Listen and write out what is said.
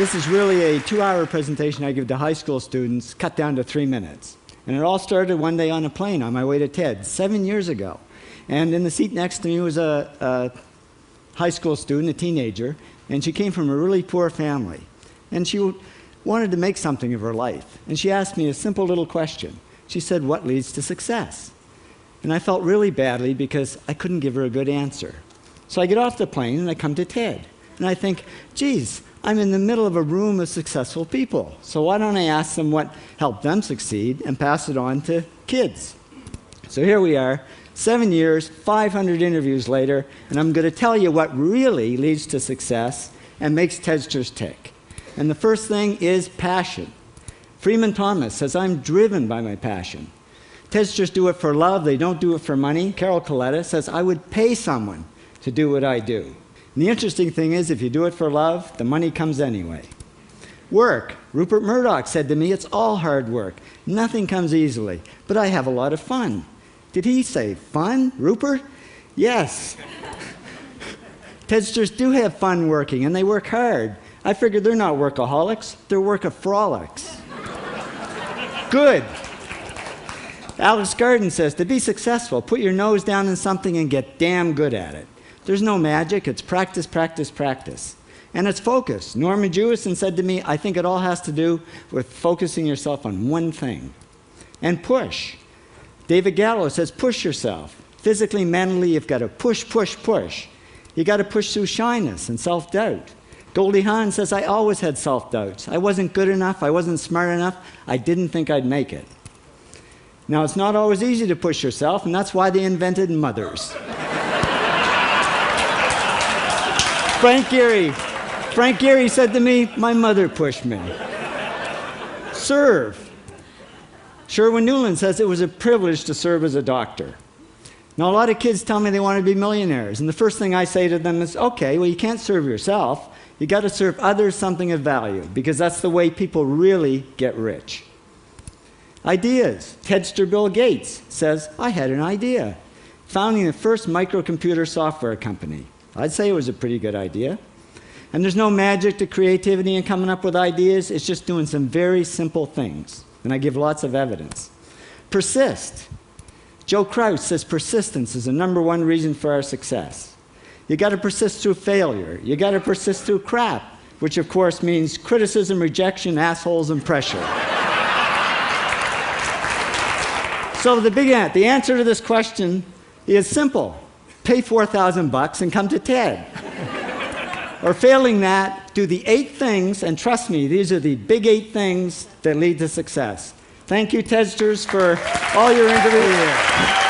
This is really a 2-hour presentation I give to high school students, cut down to 3 minutes. And it all started one day on a plane on my way to TED, 7 years ago. And in the seat next to me was a high school student, a teenager, and she came from a really poor family. And she wanted to make something of her life. And she asked me a simple little question. She said, "What leads to success?" And I felt really badly because I couldn't give her a good answer. So I get off the plane and I come to TED. And I think, geez, I'm in the middle of a room of successful people. So why don't I ask them what helped them succeed and pass it on to kids? So here we are, 7 years, 500 interviews later, and I'm going to tell you what really leads to success and makes TEDsters tick. And the first thing is passion. Freeman Thomas says, "I'm driven by my passion." TEDsters do it for love, they don't do it for money. Carol Coletta says, "I would pay someone to do what I do." And the interesting thing is, if you do it for love, the money comes anyway. Work. Rupert Murdoch said to me, "It's all hard work. Nothing comes easily, but I have a lot of fun." Did he say fun, Rupert? Yes. TEDsters do have fun working, and they work hard. I figured they're not workaholics, they're workaholics. Good. Alex Garden says, "To be successful, put your nose down in something and get damn good at it." There's no magic, it's practice, practice, practice. And it's focus. Norman Jewison said to me, "I think it all has to do with focusing yourself on one thing." And push. David Gallo says, "Push yourself. Physically, mentally, you've got to push, push, push. You got to push through shyness and self-doubt." Goldie Hawn says, "I always had self-doubts. I wasn't good enough, I wasn't smart enough, I didn't think I'd make it." Now, it's not always easy to push yourself, and that's why they invented mothers. Frank Gehry said to me, "My mother pushed me." Serve. Sherwin Newland says, "It was a privilege to serve as a doctor." Now, a lot of kids tell me they want to be millionaires, and the first thing I say to them is, okay, well, you can't serve yourself. You got to serve others something of value, because that's the way people really get rich. Ideas. TEDster Bill Gates says, "I had an idea. Founding the first microcomputer software company. I'd say it was a pretty good idea." And there's no magic to creativity and coming up with ideas. It's just doing some very simple things. And I give lots of evidence. Persist. Joe Kraus says persistence is the #1 reason for our success. You got to persist through failure. You got to persist through crap, which of course means criticism, rejection, assholes, and pressure. So the answer to this question is simple. Pay $4,000 and come to TED. Or failing that, do the 8 things, and trust me, these are the big 8 things that lead to success. Thank you, TEDsters, for all your interviews.